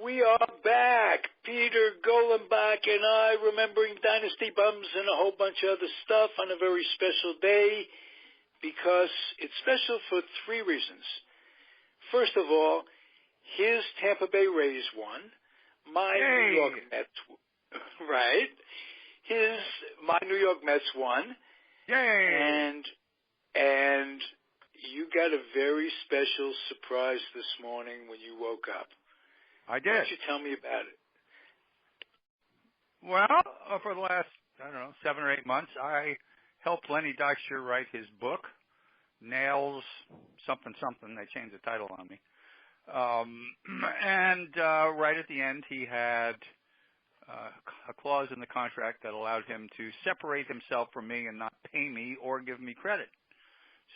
We are back. Peter Golenbock and I, remembering Dynasty bums and a whole bunch of other stuff on a very special day, because it's special for three reasons. First of all, his Tampa Bay Rays won. My New York Mets, right? My New York Mets won. Yay! And you got a very special surprise this morning when you woke up. I did. Why don't you tell me about it? Well, for the last, 7 or 8 months, I helped Lenny Dykstra write his book, Nails something. They changed the title on me. Right at the end, he had a clause in the contract that allowed him to separate himself from me and not pay me or give me credit.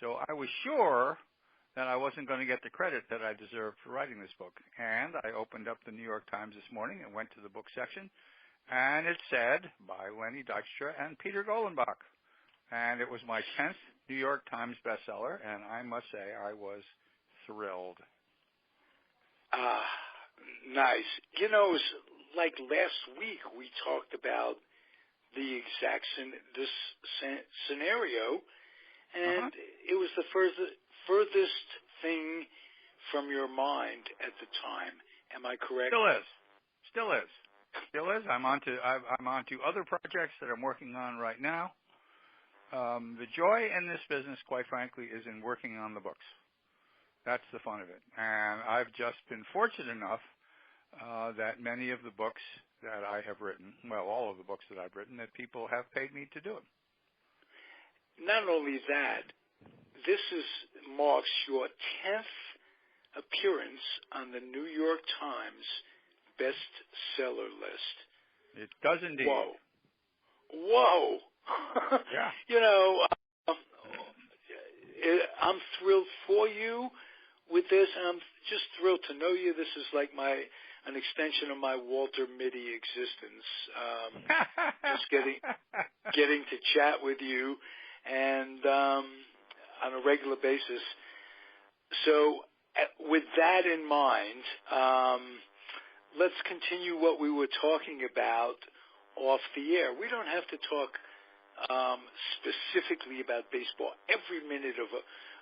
So I was sure that I wasn't going to get the credit that I deserved for writing this book. And I opened up the New York Times this morning and went to the book section, and it said, by Lenny Dykstra and Peter Golenbock. And it was my 10th New York Times bestseller, and I must say I was thrilled. Nice. It was like last week we talked about the exact this scenario, and it was the furthest thing from your mind at the time. Am I correct? Still is. I'm on to other projects that I'm working on right now. The joy in this business, quite frankly, is in working on the books. That's the fun of it. And I've just been fortunate enough that many of the books that I have written, well, all of the books that I've written, that people have paid me to do it. Not only that, this marks your 10th appearance on the New York Times bestseller list. It does indeed. Whoa. Yeah. I'm thrilled for you with this, and I'm just thrilled to know you. This is like an extension of my Walter Mitty existence. Just getting to chat with you, and on a regular basis. So with that in mind, let's continue what we were talking about off the air. We don't have to talk specifically about baseball every minute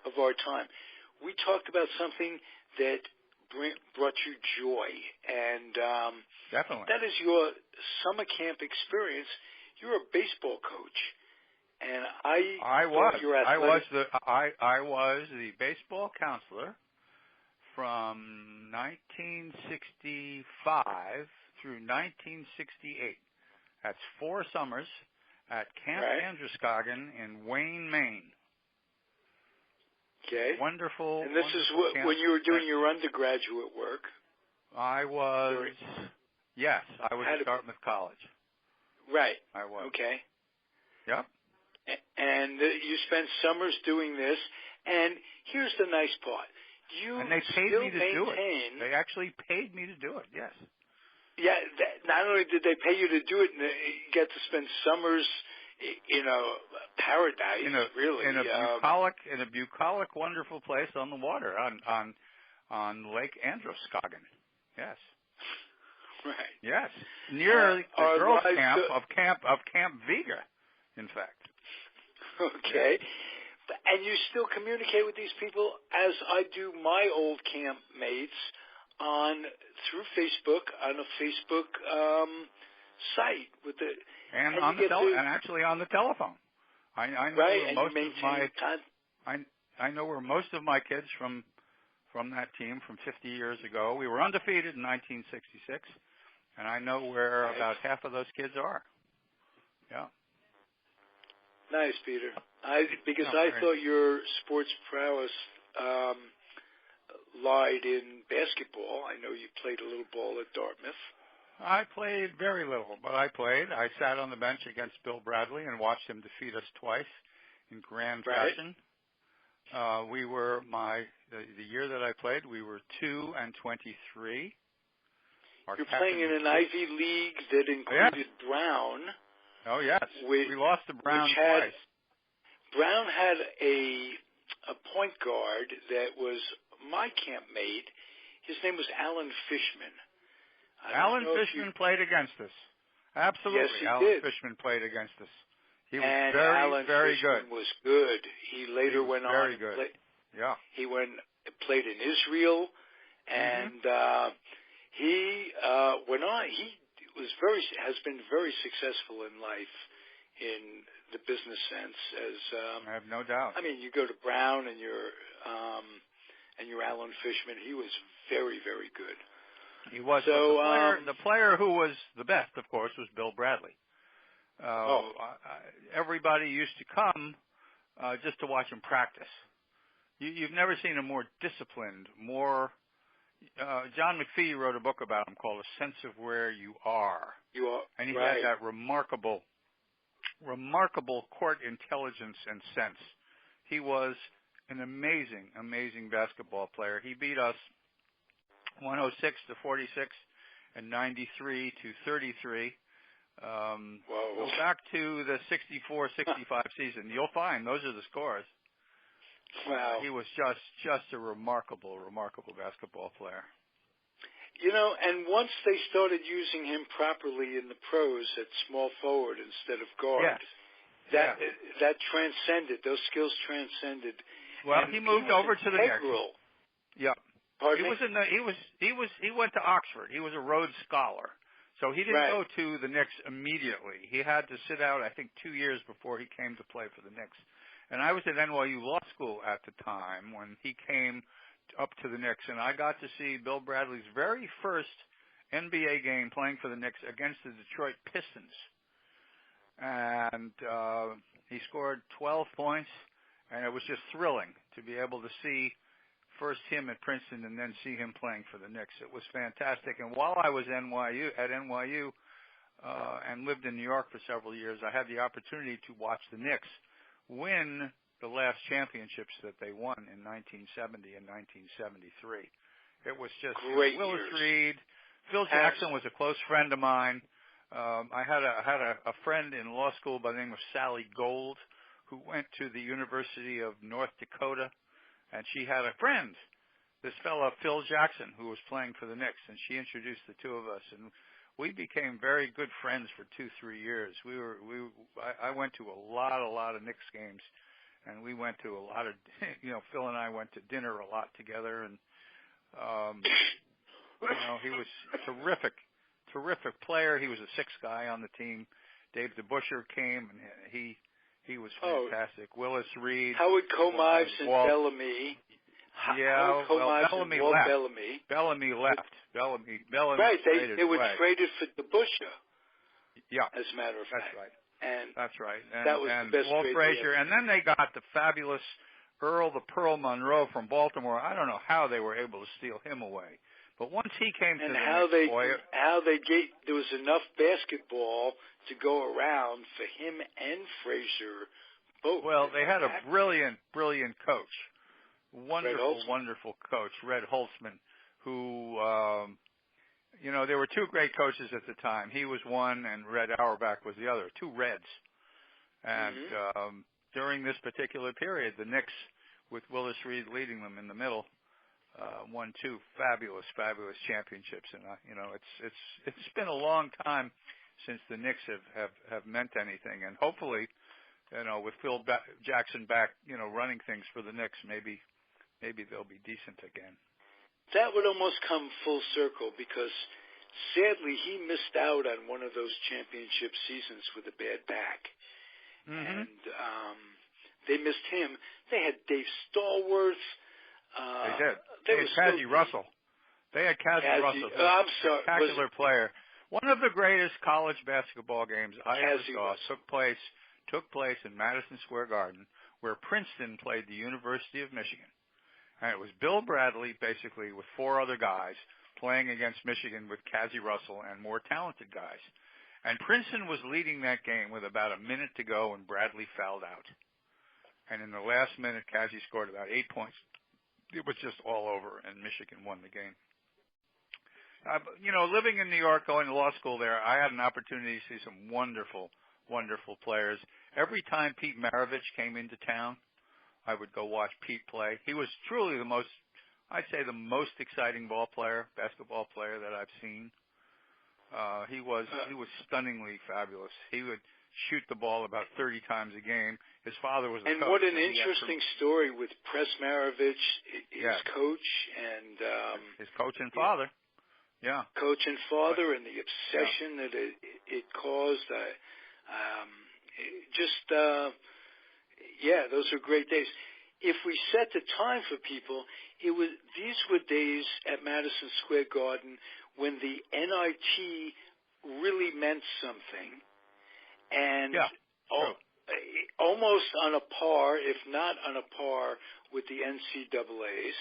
of our time. We talked about something that brought you joy, and definitely, that is your summer camp experience. You're a baseball coach. And I was the baseball counselor from 1965 through 1968. That's 4 summers at Camp Androscoggin in Wayne, Maine. Okay. Wonderful. And this is when you were doing your undergraduate work. I was at Dartmouth College. Right. I was. Okay. Yep. And you spent summers doing this. And here's the nice part. And they paid me to do it. They actually paid me to do it, yes. Yeah, not only did they pay you to do it, you get to spend summers in a paradise, really. In a bucolic, wonderful place on the water, on Lake Androscoggin. Yes. Right. Yes. Near the girls' camp of Camp Vega, in fact. Okay. And you still communicate with these people, as I do my old camp mates, through Facebook, on a Facebook site with and actually on the telephone. I know I know where most of my kids from that team from 50 years ago. We were undefeated in 1966, and I know where about half of those kids are. Yeah. Nice, Peter. I thought your sports prowess lied in basketball. I know you played a little ball at Dartmouth. I played very little, but I played. I sat on the bench against Bill Bradley and watched him defeat us twice in grand fashion. We were the year that I played, we were 2-23. You're playing in an Ivy League that included Brown. Oh, yes. We lost to Brown twice. Brown had a point guard that was my campmate. His name was Alan Fishman. Alan Fishman played against us. Absolutely. Yes, he Alan did. Fishman played against us. He was and very, Alan very Fishman good. was good. He later went on very and good. Yeah. He played in Israel, and he went on. He has been very successful in life in the business sense. As I have no doubt. I mean, you go to Brown and you're Alan Fishman. He was very, very good. He was. So the player who was the best, of course, was Bill Bradley. Everybody used to come just to watch him practice. You've never seen a more disciplined, more. John McPhee wrote a book about him called A Sense of Where You Are. And he had that remarkable court intelligence and sense. He was an amazing, amazing basketball player. He beat us 106 to 46 and 93 to 33. Go back to the 64-65 season. You'll find those are the scores. Wow. He was just a remarkable basketball player. You know, and once they started using him properly in the pros at small forward instead of guard, that transcended. Those skills transcended. Well, he moved over to the Knicks. Yeah. Pardon me? He went to Oxford. He was a Rhodes Scholar. So he didn't go to the Knicks immediately. He had to sit out, I think, 2 years before he came to play for the Knicks. And I was at NYU Law School at the time when he came up to the Knicks, and I got to see Bill Bradley's very first NBA game playing for the Knicks against the Detroit Pistons. And he scored 12 points, and it was just thrilling to be able to see first him at Princeton and then see him playing for the Knicks. It was fantastic. And while I was at NYU and lived in New York for several years, I had the opportunity to watch the Knicks win the last championships that they won in 1970 and 1973. It was just great Willis years. Reed. Phil Jackson was a close friend of mine. I had a friend in law school by the name of Sally Gold who went to the University of North Dakota, and she had a friend, this fellow Phil Jackson, who was playing for the Knicks, and she introduced the two of us, and we became very good friends for 2-3 years. I went to a lot of Knicks games, and we went to a lot of, Phil and I went to dinner a lot together, and he was terrific player. He was a sixth guy on the team. Dave DeBuscher came, and he was fantastic. Willis Reed, Howard Comives and Bellamy. Bellamy left. Bellamy left. Right, they were traded for DeBuscher. Yeah, as a matter of fact. That's right. And that's right. That was the best Walt Frazier, and then they got the fabulous Earl the Pearl Monroe from Baltimore. I don't know how they were able to steal him away, but once he came to the Knicks, there was enough basketball to go around for him and Frazier both. Well, they had a brilliant coach. Wonderful coach, Red Holtzman, who, there were two great coaches at the time. He was one, and Red Auerbach was the other. Two Reds. And during this particular period, the Knicks, with Willis Reed leading them in the middle, won two fabulous championships. And it's been a long time since the Knicks have meant anything. And hopefully, with Phil Jackson back, running things for the Knicks, maybe they'll be decent again. That would almost come full circle because, sadly, he missed out on one of those championship seasons with a bad back. And they missed him. They had Dave Stallworth. They did. They had Cassie Russell. They had Cassie Russell. I'm sorry. Spectacular player. One of the greatest college basketball games I ever saw took place in Madison Square Garden, where Princeton played the University of Michigan. And it was Bill Bradley, basically, with four other guys playing against Michigan with Cassie Russell and more talented guys. And Princeton was leading that game with about a minute to go, and Bradley fouled out. And in the last minute, Cassie scored about 8 points. It was just all over, and Michigan won the game. Living in New York, going to law school there, I had an opportunity to see some wonderful players. Every time Pete Maravich came into town, I would go watch Pete play. He was truly the most exciting basketball player that I've seen. He was stunningly fabulous. He would shoot the ball about 30 times a game. His father was a and coach. what an interesting story with Presmarovich, his coach, and his coach and father. Yeah, coach and father, and the obsession that it caused. Those are great days. If we set the time for people, these were days at Madison Square Garden when the NIT really meant something, and almost on a par, if not on a par, with the NCAAs.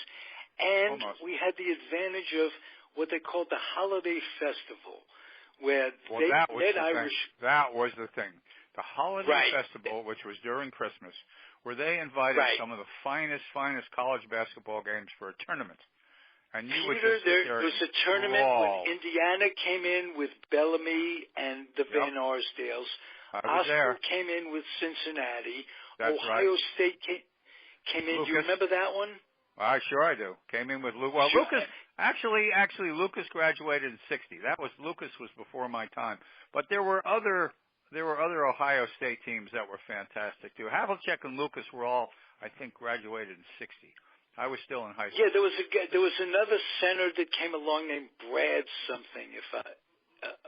And we had the advantage of what they called the Holiday Festival, where that was the thing. The Holiday Festival, which was during Christmas, where they invited some of the finest college basketball games for a tournament. And you would just there was a tournament when Indiana came in with Bellamy and the Van Arsdales. Oscar came in with Cincinnati. That's Ohio State came in. Lucas. Do you remember that one? Sure I do. Came in with Lucas. Well, sure. Lucas actually Lucas graduated in '60. Lucas was before my time. But there were other Ohio State teams that were fantastic too. Havlicek and Lucas were all, I think, graduated in '60. I was still in high school. Yeah, there was another center that came along named Brad something.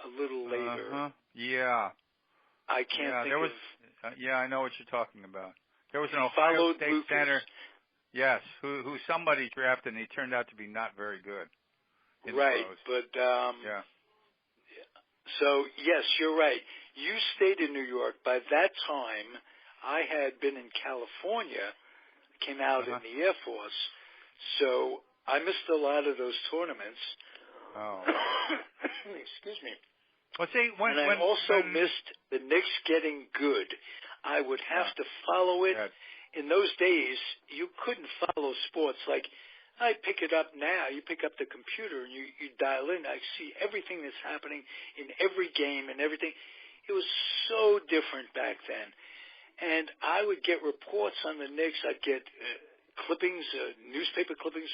A little later. Yeah. I can't think of. I know what you're talking about. There was an Ohio State Lucas. center. Yes, who somebody drafted, and he turned out to be not very good. Right, but So yes, you're right. You stayed in New York. By that time, I had been in California. Came out in the Air Force, so I missed a lot of those tournaments. Oh, excuse me. Well, see, I also missed the Knicks getting good. I would have to follow it. In those days, you couldn't follow sports like I pick it up now. You pick up the computer and you dial in. I see everything that's happening in every game and everything. It was so different back then. And I would get reports on the Knicks. I'd get clippings, newspaper clippings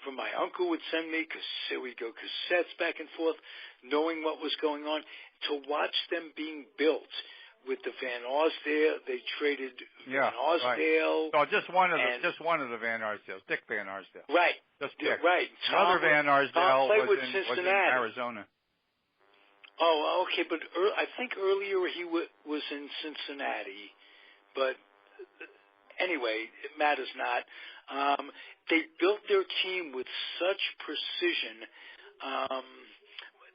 from my uncle would send me, because we'd go cassettes back and forth, knowing what was going on, to watch them being built. With the Van Arsdale, they traded Van Arsdale. Right. Oh, just one of the Van Arsdales, Dick Van Arsdale. Right. Just Dick. Right. Another Van Arsdale was in in Arizona. Oh, okay, but I think earlier he was in Cincinnati. But anyway, it matters not. They built their team with such precision.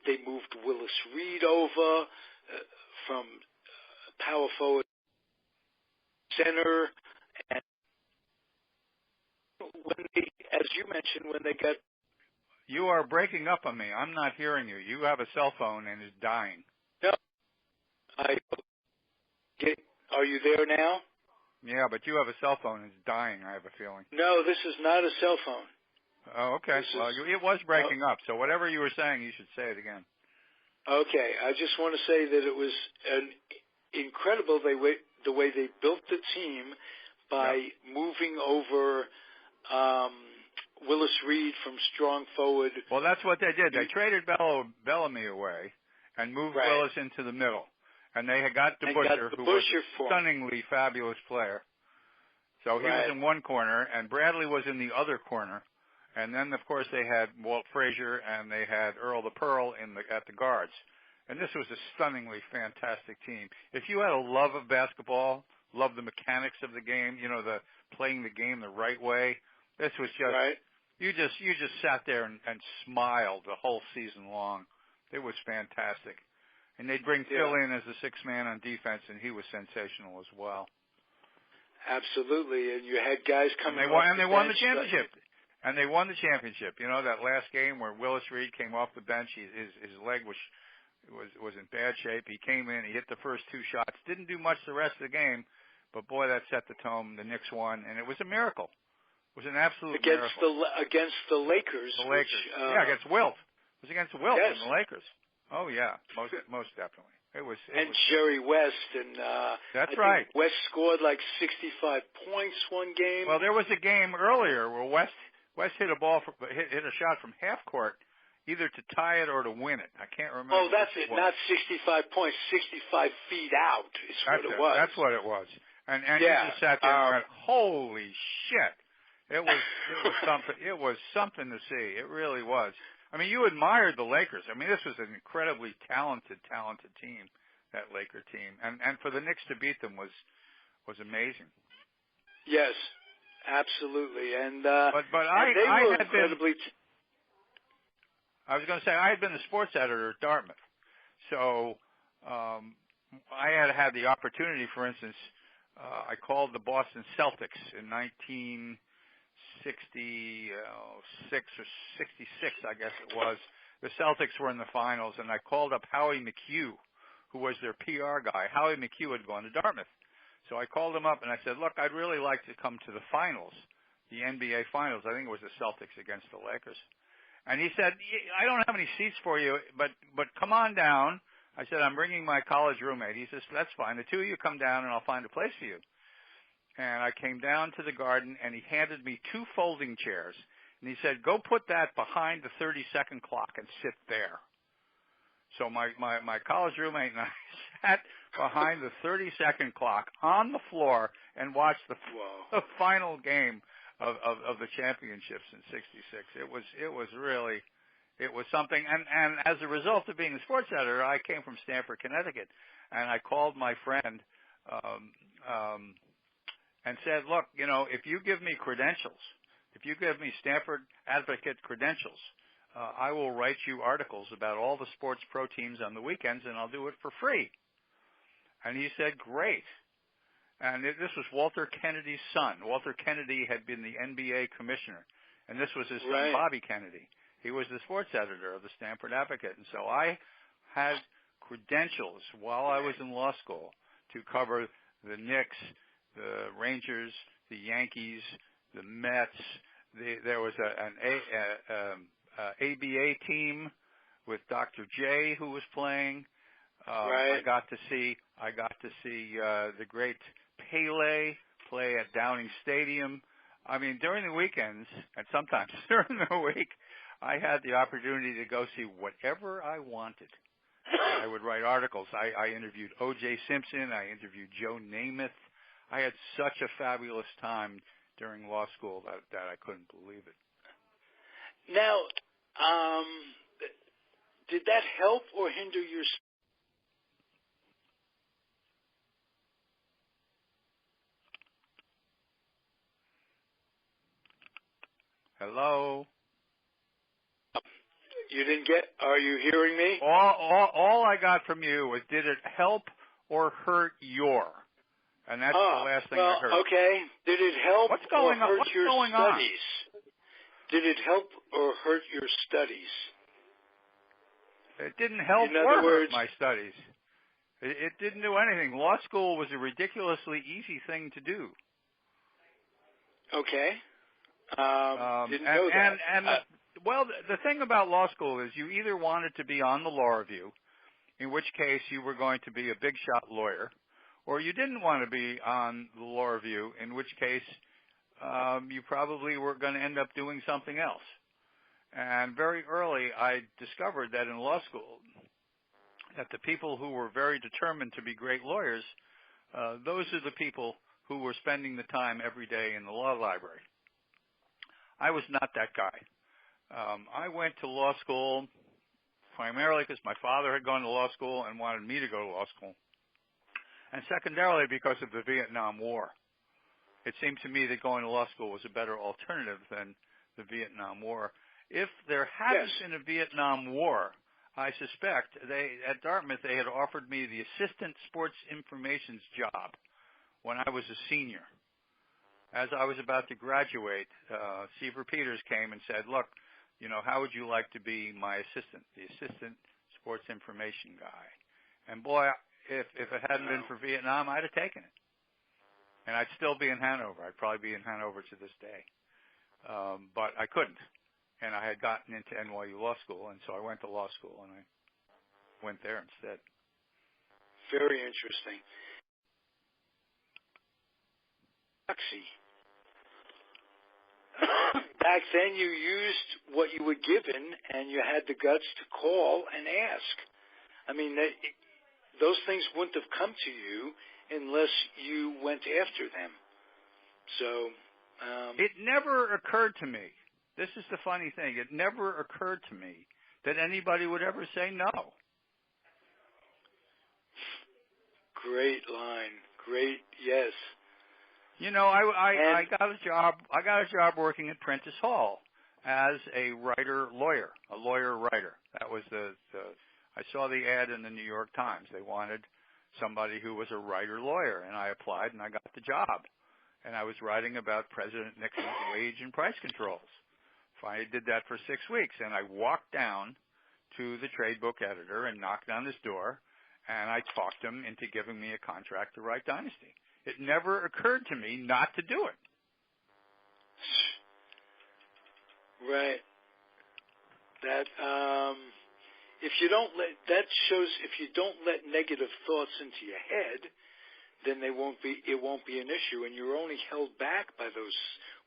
They moved Willis Reed over from power forward center, and when as you mentioned, when they got. You are breaking up on me. I'm not hearing you. You have a cell phone and it's dying. No, are you there now? Yeah, but you have a cell phone and it's dying, I have a feeling. No, this is not a cell phone. Oh, okay. It was breaking up, so whatever you were saying, you should say it again. Okay, I just want to say that it was incredible the way they built the team by moving over Willis Reed from strong forward. Well, that's what they did. They traded Bellamy away and moved Willis into the middle. And they had got DeBusschere, who was a stunningly fabulous player. So he was in one corner, and Bradley was in the other corner. And then, of course, they had Walt Frazier and they had Earl the Pearl at the guards. And this was a stunningly fantastic team. If you had a love of basketball, love the mechanics of the game, the playing the game the right way, this was just you just sat there and smiled the whole season long. It was fantastic. And they'd bring Phil in as the sixth man on defense, and he was sensational as well. Absolutely, and you had guys coming. And they won the championship. And they won the championship. That last game where Willis Reed came off the bench, his leg was in bad shape. He came in, he hit the first two shots, didn't do much the rest of the game, but boy, that set the tone. The Knicks won, and it was a miracle. It was an absolute miracle. Against the Lakers. The Lakers. Against Wilt. It was against Wilt and the Lakers. Oh yeah, most definitely. It was Jerry West and that's I think West scored like 65 points one game. Well, there was a game earlier where West hit a ball hit a shot from half court either to tie it or to win it. I can't remember. Oh, that's it. Not 65 points, 65 feet out is what it was. That's what it was. And yeah. you just sat there and went, holy shit. It was something. It was something to see. It really was. I mean, you admired the Lakers. I mean, this was an incredibly talented team, that Laker team. And for the Knicks to beat them was amazing. Yes, absolutely. And but they were incredibly. I was going to say I had been the sports editor at Dartmouth, so I had the opportunity. For instance, I called the Boston Celtics in 1966 or 66, I guess it was. The Celtics were in the finals, and I called up Howie McHugh, who was their PR guy. Howie McHugh had gone to Dartmouth. So I called him up and I said, look, I'd really like to come to the finals, the NBA finals. I think it was the Celtics against the Lakers. And he said, I don't have any seats for you, but come on down. I said, I'm bringing my college roommate. He says, that's fine. The two of you come down and I'll find a place for you. And I came down to the Garden and he handed me 2 folding chairs. And he said, go put that behind the 30-second clock and sit there. So my college roommate and I sat behind the 30-second clock on the floor and watched the final game of the championships in '66. It was really something. And as a result of being a sports editor, I came from Stamford, Connecticut, and I called my friend and said, look, if you give me credentials, if you give me Stanford Advocate credentials, I will write you articles about all the sports pro teams on the weekends, and I'll do it for free. And he said, great. And this was Walter Kennedy's son. Walter Kennedy had been the NBA commissioner, and this was his son, Bobby Kennedy. He was the sports editor of the Stanford Advocate. And so I had credentials while I was in law school to cover the Knicks, the Rangers, the Yankees, the Mets. There was an ABA team with Dr. J who was playing. I got to see the great Pele play at Downing Stadium. I mean, during the weekends and sometimes during the week, I had the opportunity to go see whatever I wanted. I would write articles. I interviewed O.J. Simpson. I interviewed Joe Namath. I had such a fabulous time during law school that I couldn't believe it. Now, did that help or hinder your? Hello? You didn't get? Are you hearing me? All I got from you was, did it help or hurt your? And that's the last thing I heard. Okay. Did it help or hurt your studies? Did it help or hurt your studies? It didn't help or hurt my studies. It didn't do anything. Law school was a ridiculously easy thing to do. Okay. Didn't know that. Well, the thing about law school is you either wanted to be on the law review, in which case you were going to be a big shot lawyer, or you didn't want to be on the law review, in which case you probably were going to end up doing something else. And very early I discovered that in law school, that the people who were very determined to be great lawyers, those are the people who were spending the time every day in the law library. I was not that guy. I went to law school primarily because my father had gone to law school and wanted me to go to law school, and secondarily because of the Vietnam War. It seemed to me that going to law school was a better alternative than the Vietnam War. If there hadn't been a Vietnam War, I suspect at Dartmouth they had offered me the assistant sports information's job when I was a senior. As I was about to graduate, Seaver Peters came and said, look, how would you like to be my assistant, the assistant sports information guy? And boy, if it hadn't been for Vietnam, I'd have taken it. And I'd still be in Hanover. I'd probably be in Hanover to this day. But I couldn't. And I had gotten into NYU Law School, and so I went to law school, and I went there instead. Very interesting. back then you used what you were given, and you had the guts to call and ask. I mean, those things wouldn't have come to you unless you went after them. So it never occurred to me. This is the funny thing. It never occurred to me that anybody would ever say no. Great line. Great. Yes. You know, I got a job. I got a job working at Prentice Hall as a lawyer. That was I saw the ad in the New York Times. They wanted somebody who was a writer-lawyer, and I applied, and I got the job. And I was writing about President Nixon's wage and price controls. Finally did that for 6 weeks, and I walked down to the trade book editor and knocked on his door, and I talked him into giving me a contract to write Dynasty. It never occurred to me not to do it. Right. That if you don't let negative thoughts into your head, then it won't be an issue, and you're only held back by those.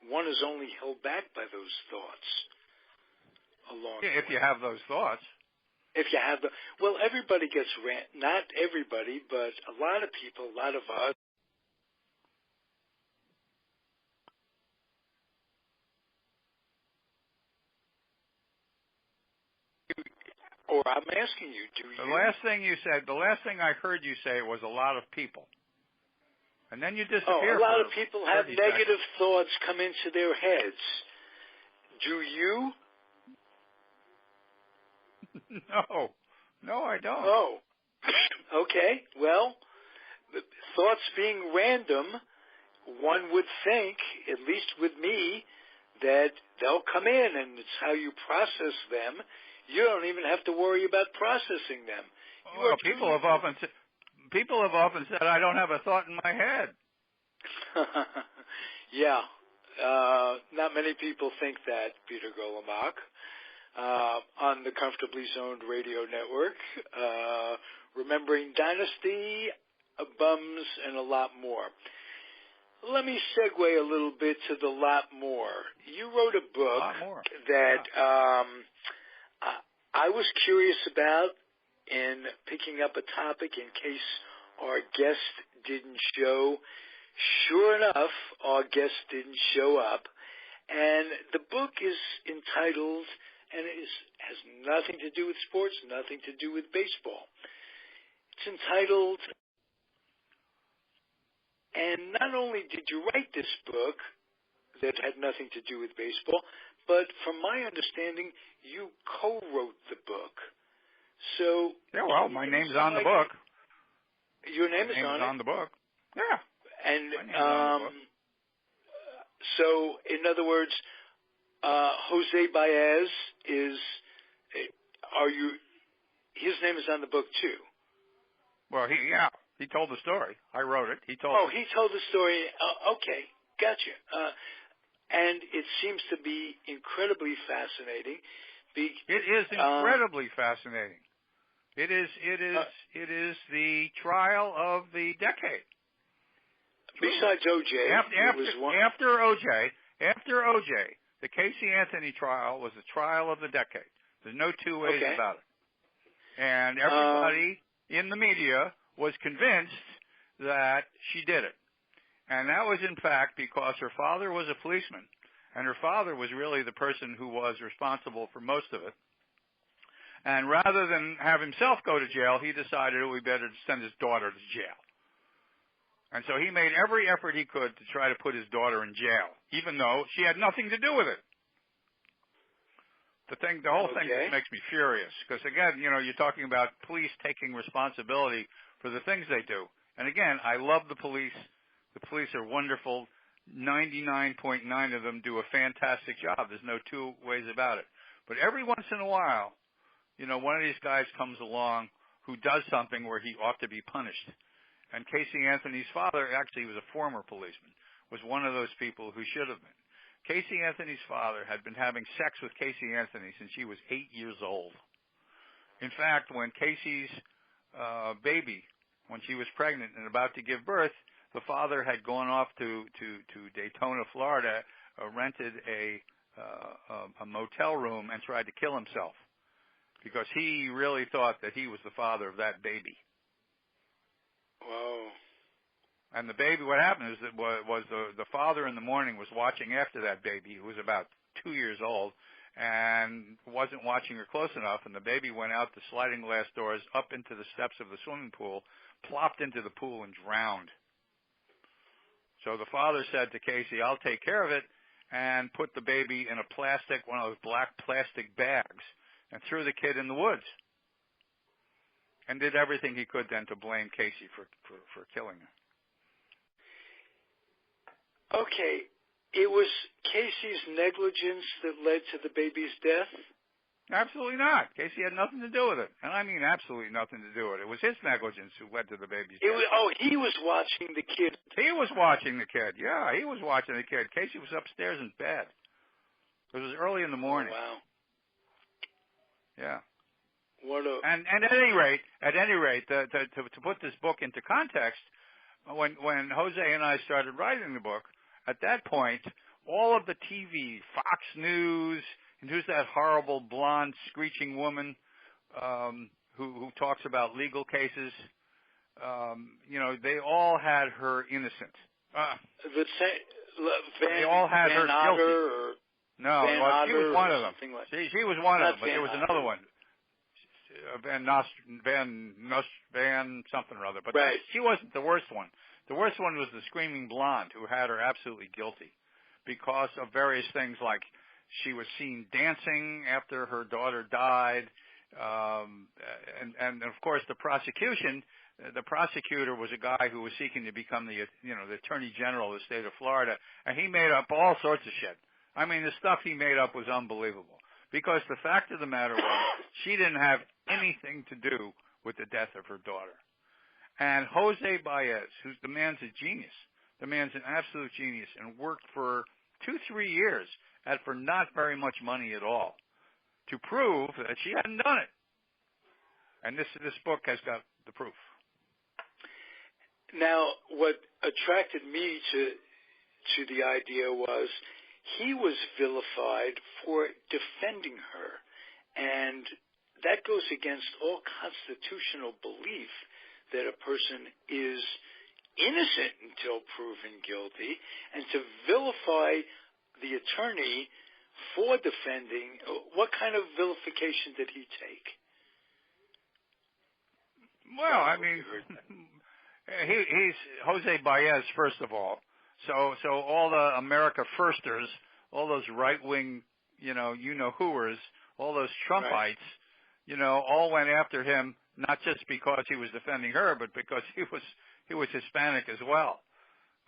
One is only held back by those thoughts. If you have those thoughts. If you have everybody gets not everybody, but a lot of people, a lot of us. Or I'm asking you, do you? The last thing I heard you say was a lot of people. And then you disappear. A lot of people have negative thoughts come into their heads. Do you? No, I don't. Oh, okay. Well, thoughts being random, one would think, at least with me, that they'll come in, and it's how you process them. You don't even have to worry about processing them. Well, people have often said I don't have a thought in my head. Yeah. Not many people think that, Peter Golenbock. On the Comfortably Zoned Radio Network, remembering Dynasty, Bums, and a lot more. Let me segue a little bit to the lot more. You wrote a book that I was curious about in picking up a topic in case our guest didn't show. Sure enough, our guest didn't show up. And the book is entitled, and it has nothing to do with sports, nothing to do with baseball. It's entitled, and not only did you write this book that had nothing to do with baseball, but from my understanding, you co-wrote the book. So yeah, well, my name's on the book. Your name is on the book. Yeah. And so, in other words, Jose Baez his name is on the book too. Well, he told the story. I wrote it. He told the story. Okay, gotcha. And it seems to be incredibly fascinating. It is incredibly fascinating. It is the trial of the decade. Besides O.J. After O.J., the Casey Anthony trial was the trial of the decade. There's no two ways about it. And everybody in the media was convinced that she did it. And that was, in fact, because her father was a policeman, and her father was really the person who was responsible for most of it. And rather than have himself go to jail, he decided it would be better to send his daughter to jail. And so he made every effort he could to try to put his daughter in jail, even though she had nothing to do with it. The whole thing just makes me furious, because again, you're talking about police taking responsibility for the things they do. And again, I love the police. The police are wonderful. 99.9 of them do a fantastic job. There's no two ways about it. But every once in a while, one of these guys comes along who does something where he ought to be punished. And Casey Anthony's father, actually he was a former policeman, was one of those people who should have been. Casey Anthony's father had been having sex with Casey Anthony since she was 8 years old. In fact, when Casey's baby, when she was pregnant and about to give birth, the father had gone off to Daytona, Florida, rented a a motel room and tried to kill himself because he really thought that he was the father of that baby. Whoa. And the baby, what happened is that the father in the morning was watching after that baby, who was about 2 years old, and wasn't watching her close enough, and the baby went out the sliding glass doors up into the steps of the swimming pool, plopped into the pool, and drowned. So the father said to Casey, I'll take care of it, and put the baby in one of those black plastic bags, and threw the kid in the woods. And did everything he could then to blame Casey for killing her. Okay, it was Casey's negligence that led to the baby's death? Absolutely not. Casey had nothing to do with it. And I mean absolutely nothing to do with it. It was his negligence who led to the baby's death. He was watching the kid. He was watching the kid. Yeah, he was watching the kid. Casey was upstairs in bed. It was early in the morning. Oh, wow. Yeah. And at any rate, to put this book into context, when Jose and I started writing the book, at that point, all of the TV, Fox News, and who's that horrible blonde screeching woman who talks about legal cases? They all had her innocent. They all had her guilty. No, she was one of them. She was one of them, but there was another one. Van something or other. But right. She wasn't the worst one. The worst one was the screaming blonde who had her absolutely guilty because of various things like she was seen dancing after her daughter died. And of course the prosecutor was a guy who was seeking to become the Attorney General of the state of Florida, and he made up all sorts of shit. I mean, the stuff he made up was unbelievable because the fact of the matter was she didn't have anything to do with the death of her daughter. And Jose Baez, the man's a genius, the man's an absolute genius, and worked for 2-3 years for not very much money at all to prove that she hadn't done it. And this book has got the proof. Now, what attracted me to the idea was he was vilified for defending her, and that goes against all constitutional belief that a person is innocent until proven guilty, and to vilify the attorney for defending, what kind of vilification did he take? Well, I mean, he's Jose Baez, first of all. So all the America Firsters, all those right-wing, you-know-whoers, all those Trumpites, all went after him, not just because he was defending her, but because he was Hispanic as well.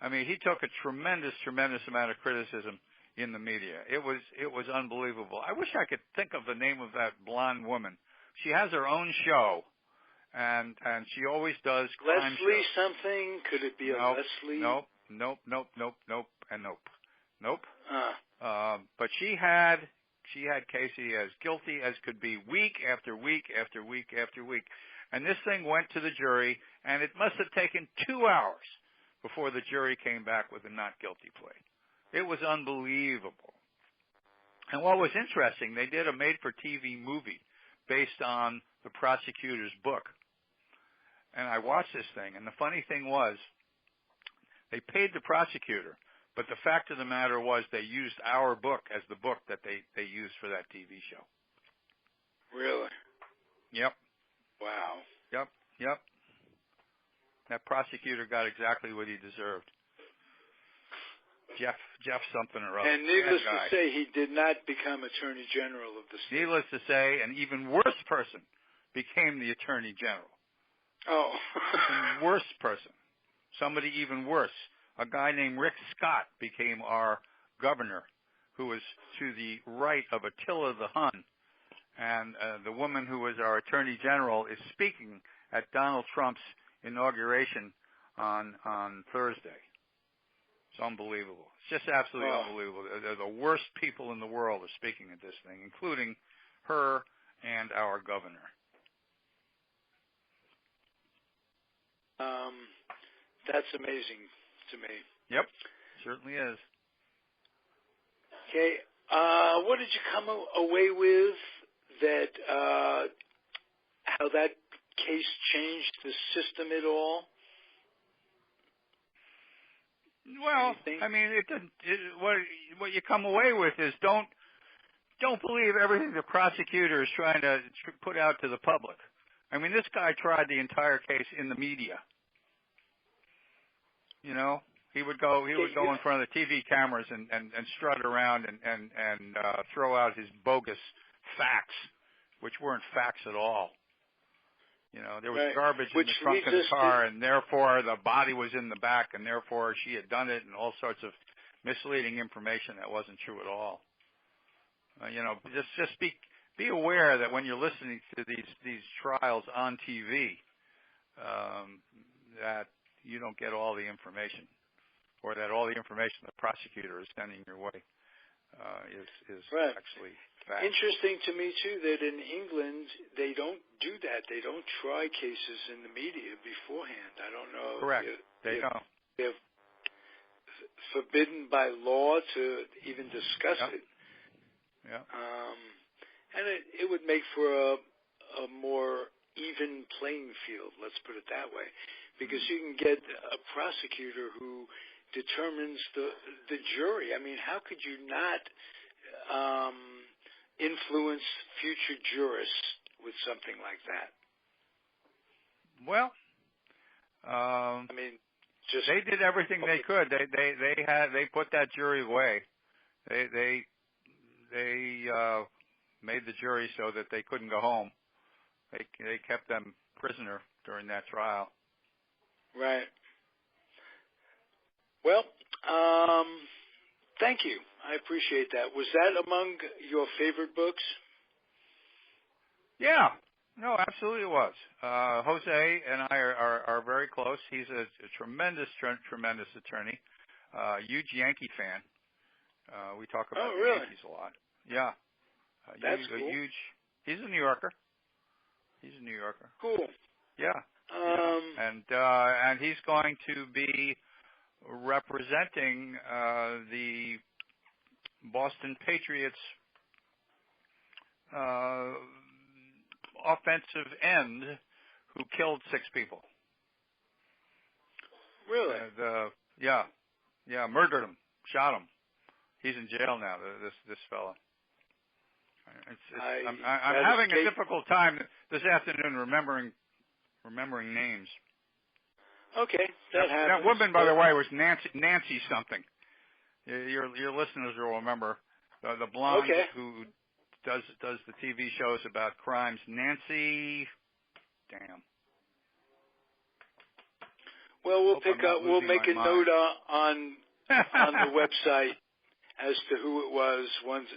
I mean, he took a tremendous amount of criticism in the media. It was unbelievable. I wish I could think of the name of that blonde woman. She has her own show, and she always does crime Leslie shows. Something? Could it be Leslie? Nope, and nope. But she had Casey as guilty as could be week after week after week after week. And this thing went to the jury, and it must have taken 2 hours before the jury came back with a not guilty plea. It was unbelievable. And what was interesting, they did a made-for-TV movie based on the prosecutor's book. And I watched this thing, and the funny thing was, they paid the prosecutor, but the fact of the matter was they used our book as the book that they used for that TV show. Really? Yep. Wow. Yep. That prosecutor got exactly what he deserved. Jeff something or other. And needless to say, he did not become Attorney General of the state. Needless to say, an even worse person became the Attorney General. Oh. An worse person. Somebody even worse. A guy named Rick Scott became our governor, who was to the right of Attila the Hun. And the woman who was our Attorney General is speaking at Donald Trump's inauguration on Thursday. It's unbelievable. It's just absolutely unbelievable. The worst people in the world are speaking at this thing, including her and our governor. That's amazing to me. Yep, certainly is. Okay, What did you come away with that, how that case changed the system at all? Well, I mean, it didn't. What you come away with is don't believe everything the prosecutor is trying to put out to the public. I mean, this guy tried the entire case in the media. You know, he would go in front of the TV cameras and strut around and throw out his bogus facts, which weren't facts at all. You know, there was garbage in the trunk of the car, and therefore the body was in the back, and therefore she had done it, and all sorts of misleading information that wasn't true at all. You know, just be aware that when you're listening to these trials on TV, that you don't get all the information, or that all the information the prosecutor is sending your way is actually fact. Interesting to me too that in England they don't do that. They don't try cases in the media beforehand. I don't know. Correct. They don't. They're forbidden by law to even discuss it. Yeah. And it would make for a more even playing field, let's put it that way, because you can get a prosecutor who determines the jury. I mean, how could you not influence future jurists with something like that? Well, I mean, just they did everything they could. They put that jury away. They made the jury so that they couldn't go home. They kept them prisoner during that trial. Right. Well, thank you. I appreciate that. Was that among your favorite books? Yeah. No, absolutely it was. Jose and I are very close. He's a tremendous attorney. Huge Yankee fan. We talk about the Yankees a lot. Yeah. That's cool. He's a New Yorker. Cool. Yeah. And he's going to be representing the Boston Patriots offensive end who killed 6 people. Really? Murdered him, shot him. He's in jail now. This fella. I'm having a difficult time this afternoon remembering names. Okay, that happens. That woman, by the way, was Nancy something. Your listeners will remember the blonde who does the TV shows about crimes. Nancy, damn. Well, we'll make a note on the website as to who it was once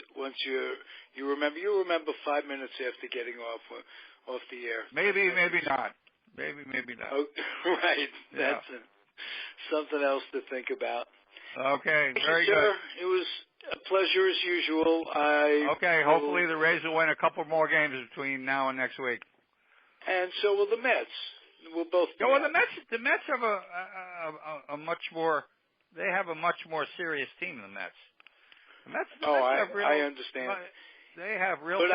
you remember. You'll remember 5 minutes after getting off the air. Maybe not. Maybe not. Oh, right. That's something else to think about. Okay, very good. Sir. It was a pleasure as usual. Hopefully the Rays will win a couple more games between now and next week. And so will the Mets. We'll both. Well, the Mets have a much more. They have a much more serious team than the Mets. The Mets have real, I understand. They have real. But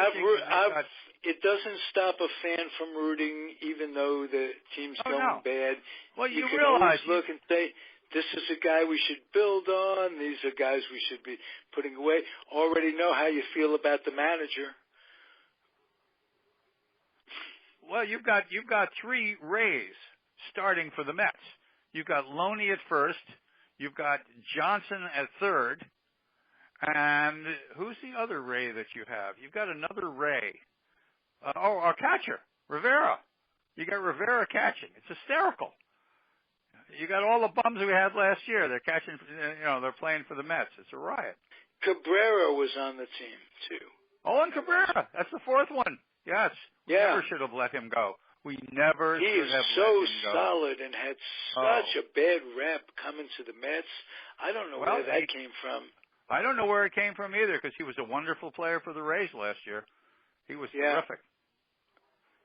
it doesn't stop a fan from rooting, even though the team's going bad. Well, you can realize always look and say, this is a guy we should build on. These are guys we should be putting away. Already know how you feel about the manager. Well, you've got 3 Rays starting for the Mets. You've got Loney at first. You've got Johnson at third. And who's the other Ray that you have? You've got another Ray. Our catcher, Rivera. You got Rivera catching. It's hysterical. You got all the bums we had last year. They're catching, they're playing for the Mets. It's a riot. Cabrera was on the team, too. Owen Cabrera. That's the 4th one. Yes. We never should have let him go. We never should have let him go. He is so solid and had such a bad rep coming to the Mets. I don't know where that came from. I don't know where it came from either, because he was a wonderful player for the Rays last year. He was terrific.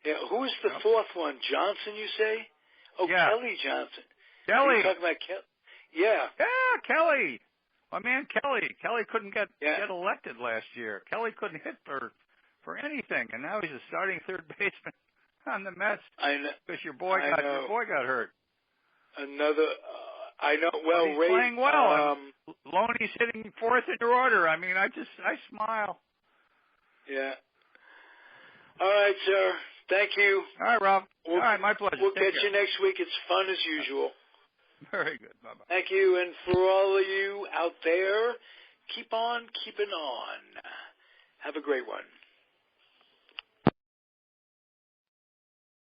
Yeah, who was the 4th one? Johnson, you say? Oh, Kelly Johnson. Kelly. Are you talking about Kelly? Yeah. Yeah, Kelly. My man Kelly couldn't get elected last year. Kelly couldn't hit for anything, and now he's a starting third baseman on the Mets because your boy got hurt. I know. Well, he's playing well. Loney's hitting fourth in your order. I mean, I smile. Yeah. All right, sir. Thank you. All right, Rob. All right, my pleasure. We'll catch you next week. It's fun as usual. Very good. Bye-bye. Thank you. And for all of you out there, keep on keeping on. Have a great one.